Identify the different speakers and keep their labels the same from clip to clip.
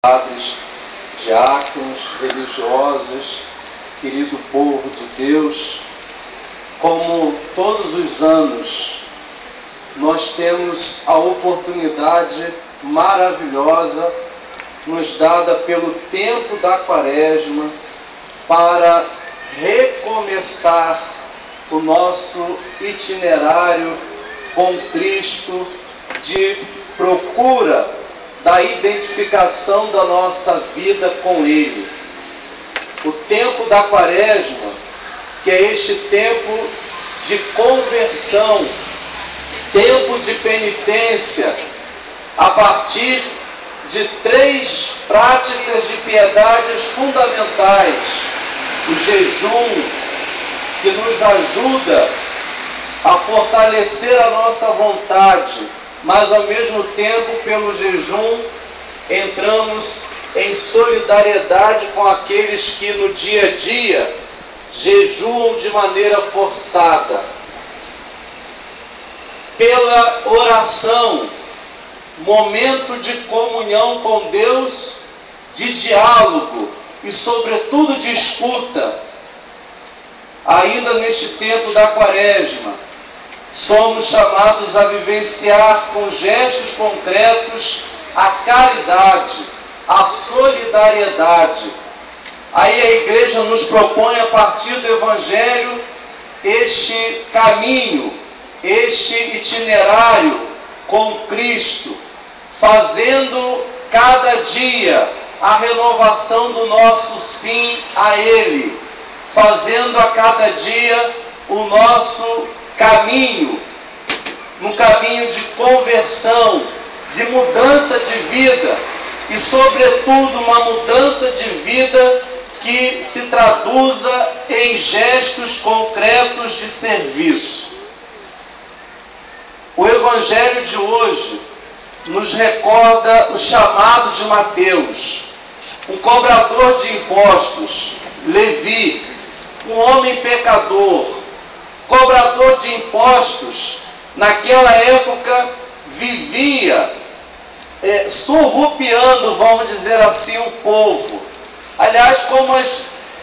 Speaker 1: padres, diáconos, religiosos, querido povo de Deus, como todos os anos, nós temos a oportunidade maravilhosa nos dada pelo tempo da Quaresma para recomeçar o nosso itinerário com Cristo de procura da identificação da nossa vida com Ele. O tempo da Quaresma, que é este tempo de conversão, tempo de penitência, a partir de 3 práticas de piedades fundamentais: o jejum, que nos ajuda a fortalecer a nossa vontade, mas ao mesmo tempo, pelo jejum, entramos em solidariedade com aqueles que no dia a dia jejuam de maneira forçada. Pela oração, momento de comunhão com Deus, de diálogo e sobretudo de escuta. Ainda neste tempo da Quaresma, somos chamados a vivenciar com gestos concretos a caridade, a solidariedade. Aí a Igreja nos propõe, a partir do Evangelho, este caminho, este itinerário com Cristo, fazendo cada dia a renovação do nosso sim a Ele, fazendo a cada dia o nosso caminho, um caminho de conversão, de mudança de vida e, sobretudo, uma mudança de vida que se traduza em gestos concretos de serviço. O Evangelho de hoje nos recorda o chamado de Mateus, um cobrador de impostos, Levi, um homem pecador, cobrador de impostos. Naquela época vivia surrupiando, vamos dizer assim, o povo. Aliás, como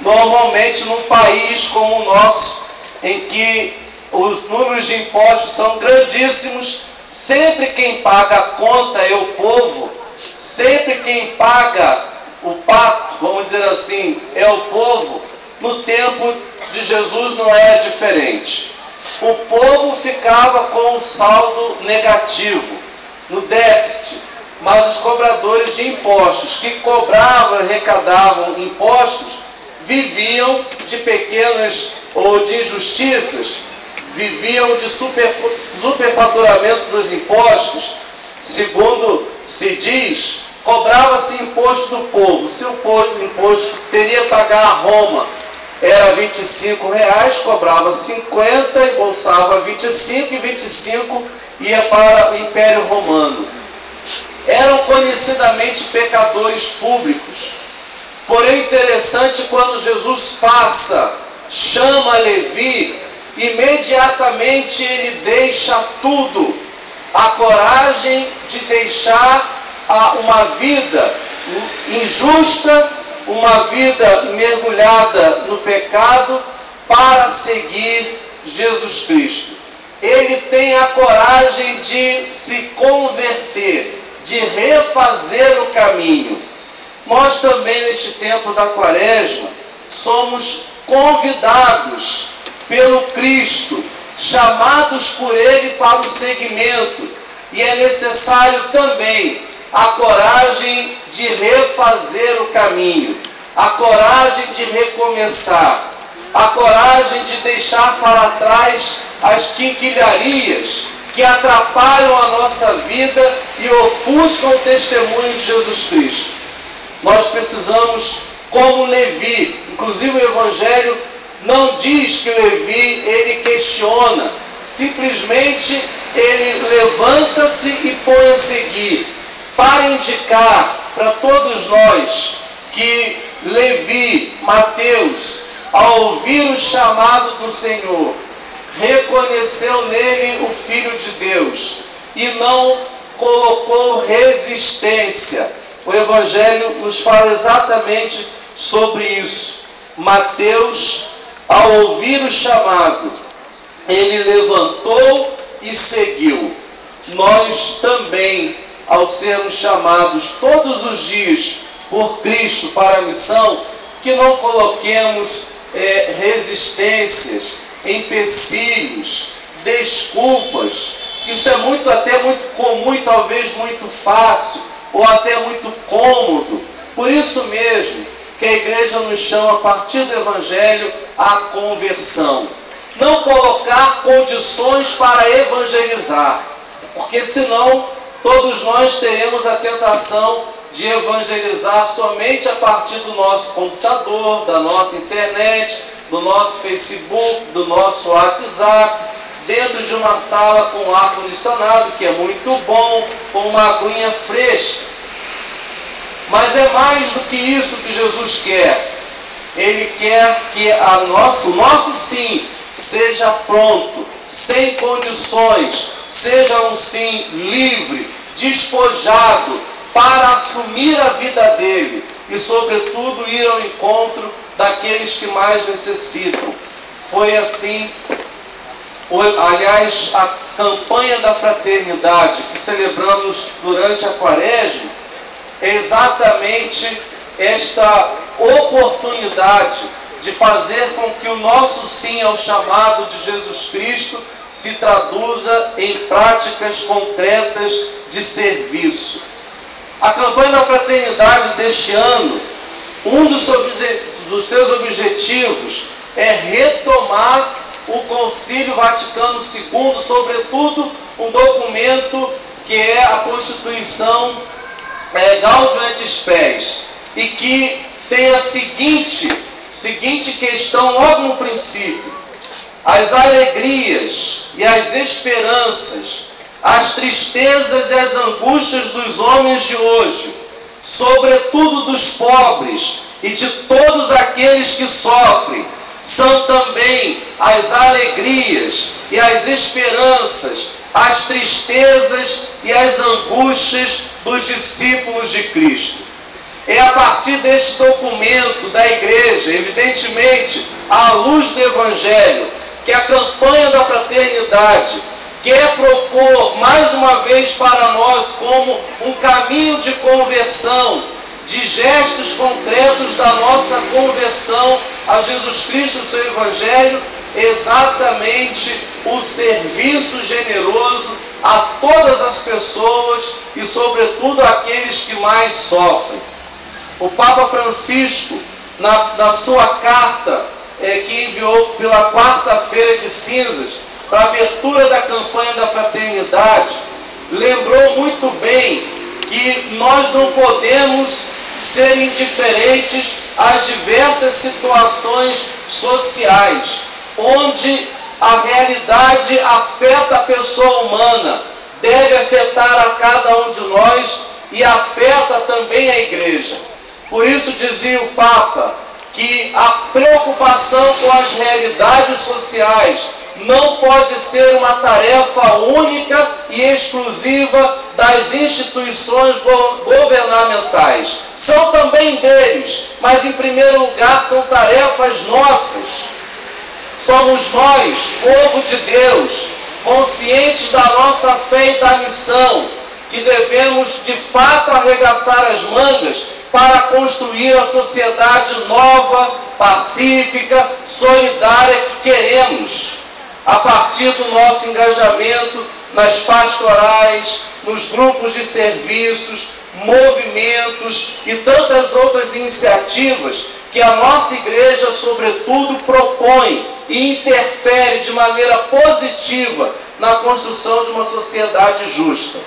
Speaker 1: normalmente num país como o nosso, em que os números de impostos são grandíssimos, sempre quem paga a conta é o povo, sempre quem paga o pato, vamos dizer assim, é o povo. No tempo de Jesus não é diferente. O povo ficava com um saldo negativo, no déficit, mas os cobradores de impostos, que cobravam e arrecadavam impostos, viviam de pequenas ou de injustiças, viviam de superfaturamento dos impostos. Segundo se diz, cobrava-se imposto do povo. Se o imposto teria que pagar a Roma era R$25, cobrava 50, embolsava 25, e 25 ia para o Império Romano. Eram conhecidamente pecadores públicos. Porém, interessante, quando Jesus chama Levi, imediatamente ele deixa tudo, a coragem de deixar uma vida injusta, uma vida mergulhada no pecado, para seguir Jesus Cristo. Ele tem a coragem de se converter, de refazer o caminho. Nós também, neste tempo da Quaresma, somos convidados pelo Cristo, chamados por Ele para o seguimento, e é necessário também a coragem de refazer o caminho, a coragem de recomeçar, a coragem de deixar para trás as quinquilharias que atrapalham a nossa vida e ofuscam o testemunho de Jesus Cristo. Nós precisamos, como Levi, inclusive o Evangelho não diz que Levi, ele questiona, simplesmente ele levanta-se e põe a seguir, para indicar para todos nós que Levi, Mateus, ao ouvir o chamado do Senhor, reconheceu nele o Filho de Deus e não colocou resistência, o Evangelho nos fala exatamente sobre isso. Mateus, ao ouvir o chamado, ele levantou e seguiu. Nós também, ao sermos chamados todos os dias por Cristo para a missão, que não coloquemos resistências, empecilhos, desculpas. Isso é até muito comum e talvez muito fácil, ou até muito cômodo. Por isso mesmo que a igreja nos chama, a partir do Evangelho, à conversão. Não colocar condições para evangelizar, porque senão todos nós teremos a tentação de evangelizar somente a partir do nosso computador, da nossa internet, do nosso Facebook, do nosso WhatsApp, dentro de uma sala com ar-condicionado, que é muito bom, com uma aguinha fresca. Mas é mais do que isso que Jesus quer. Ele quer que o nosso sim seja pronto, sem condições, seja um sim livre, despojado, para assumir a vida dele e, sobretudo, ir ao encontro daqueles que mais necessitam. Foi assim, aliás, a campanha da fraternidade que celebramos durante a Quaresma é exatamente esta oportunidade de fazer com que o nosso sim ao chamado de Jesus Cristo se traduza em práticas concretas de serviço. A campanha da fraternidade deste ano, um dos seus objetivos é retomar o Concílio Vaticano II, sobretudo um documento que é a Constituição Gaudium et Spes, e que tem a seguinte questão logo no princípio: as alegrias e as esperanças, as tristezas e as angústias dos homens de hoje, sobretudo dos pobres e de todos aqueles que sofrem, são também as alegrias e as esperanças, as tristezas e as angústias dos discípulos de Cristo. É a partir deste documento da Igreja, evidentemente, à luz do Evangelho, que a campanha da fraternidade quer propor mais uma vez para nós como um caminho de conversão, de gestos concretos da nossa conversão a Jesus Cristo e o seu Evangelho, exatamente o serviço generoso a todas as pessoas e, sobretudo, àqueles que mais sofrem. O Papa Francisco, na sua carta que enviou pela quarta-feira de cinzas, para a abertura da campanha da fraternidade, lembrou muito bem que nós não podemos ser indiferentes às diversas situações sociais, onde a realidade afeta a pessoa humana, deve afetar a cada um de nós e afeta também a Igreja. Por isso dizia o Papa que a preocupação com as realidades sociais não pode ser uma tarefa única e exclusiva das instituições governamentais. São também deles, mas em primeiro lugar são tarefas nossas. Somos nós, povo de Deus, conscientes da nossa fé e da missão, que devemos de fato arregaçar as mangas para construir a sociedade nova, pacífica, solidária que queremos, a partir do nosso engajamento nas pastorais, nos grupos de serviços, movimentos e tantas outras iniciativas que a nossa Igreja, sobretudo, propõe e interfere de maneira positiva na construção de uma sociedade justa.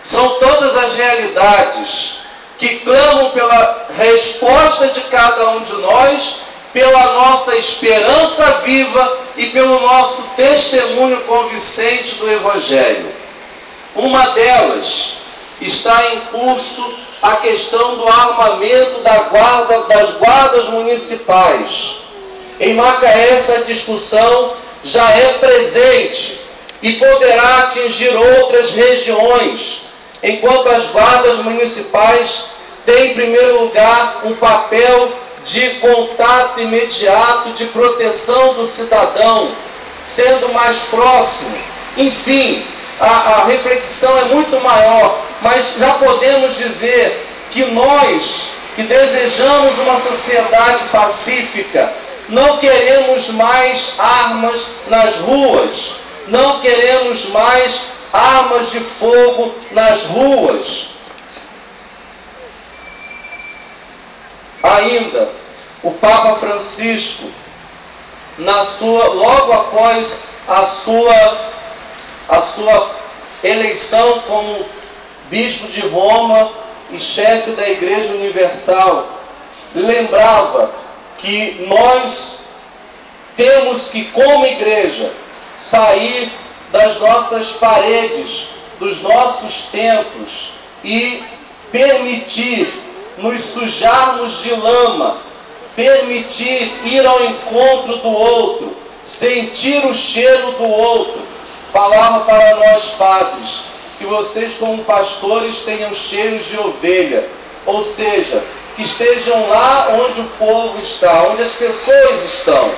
Speaker 1: São todas as realidades que clamam pela resposta de cada um de nós, pela nossa esperança viva e pelo nosso testemunho convincente do Evangelho. Uma delas está em curso a questão do armamento das guardas municipais. Em Macaé, essa discussão já é presente e poderá atingir outras regiões, enquanto as guardas municipais têm, em primeiro lugar, um papel de contato imediato, de proteção do cidadão, sendo mais próximo. Enfim, a reflexão é muito maior, mas já podemos dizer que nós, que desejamos uma sociedade pacífica, não queremos mais armas nas ruas, não queremos mais armas de fogo nas ruas. Ainda, o Papa Francisco, logo após a sua eleição como bispo de Roma e chefe da Igreja Universal, lembrava que nós temos que, como igreja, sair das nossas paredes, dos nossos templos e permitir nos sujarmos de lama, permitir ir ao encontro do outro, sentir o cheiro do outro. Falava para nós padres, que vocês como pastores tenham cheiros de ovelha, ou seja, que estejam lá onde o povo está, onde as pessoas estão.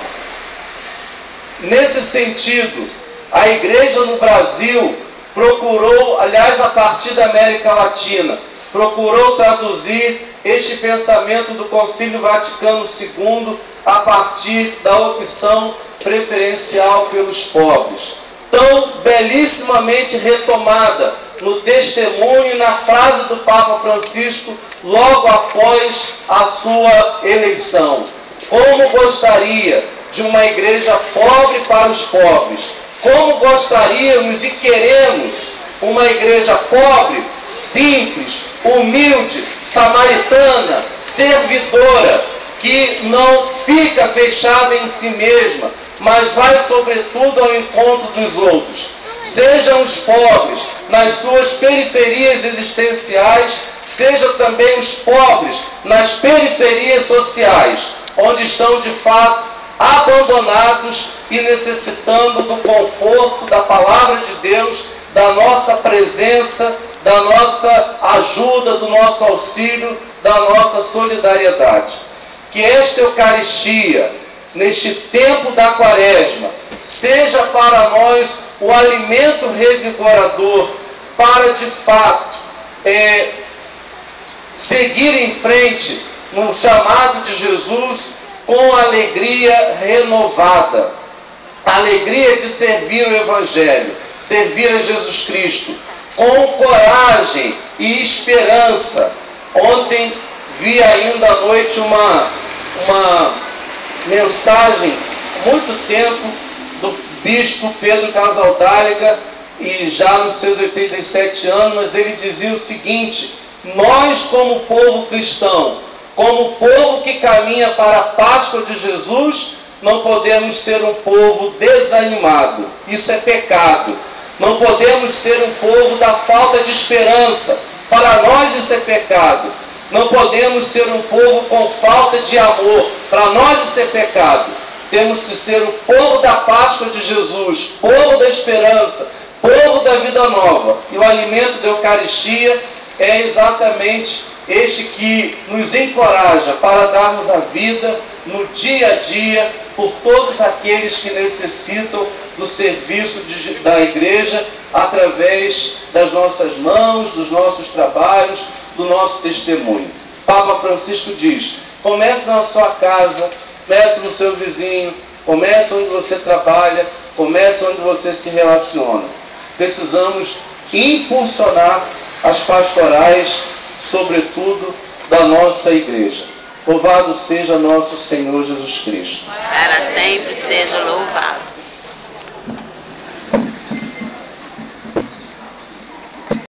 Speaker 1: Nesse sentido, a igreja no Brasil procurou, aliás, a partir da América Latina, procurou traduzir este pensamento do Concílio Vaticano II a partir da opção preferencial pelos pobres, tão belissimamente retomada no testemunho e na frase do Papa Francisco logo após a sua eleição. Como gostaria de uma igreja pobre para os pobres, como gostaríamos e queremos uma igreja pobre, simples, humilde, samaritana, servidora, que não fica fechada em si mesma, mas vai sobretudo ao encontro dos outros. Sejam os pobres nas suas periferias existenciais, sejam também os pobres nas periferias sociais, onde estão de fato abandonados e necessitando do conforto da palavra de Deus, da nossa presença, da nossa ajuda, do nosso auxílio, da nossa solidariedade. Que esta Eucaristia, neste tempo da Quaresma, seja para nós o alimento revigorador para, de fato, seguir em frente no chamado de Jesus com alegria renovada. A alegria de servir o Evangelho, servir a Jesus Cristo, com coragem e esperança. Ontem vi ainda à noite uma mensagem, muito tempo, do bispo Pedro Casaldáliga, e já nos seus 87 anos, mas ele dizia o seguinte: nós como povo cristão, como povo que caminha para a Páscoa de Jesus, não podemos ser um povo desanimado. Isso é pecado. Não podemos ser um povo da falta de esperança. Para nós isso é pecado. Não podemos ser um povo com falta de amor. Para nós isso é pecado. Temos que ser o povo da Páscoa de Jesus, povo da esperança, povo da vida nova. E o alimento da Eucaristia é exatamente este que nos encoraja para darmos a vida no dia a dia por todos aqueles que necessitam do serviço da igreja através das nossas mãos, dos nossos trabalhos, do nosso testemunho. Papa Francisco diz: comece na sua casa, comece no seu vizinho, comece onde você trabalha, comece onde você se relaciona. Precisamos impulsionar as pastorais, sobretudo da nossa igreja. Louvado seja nosso Senhor Jesus Cristo.
Speaker 2: Para sempre seja louvado.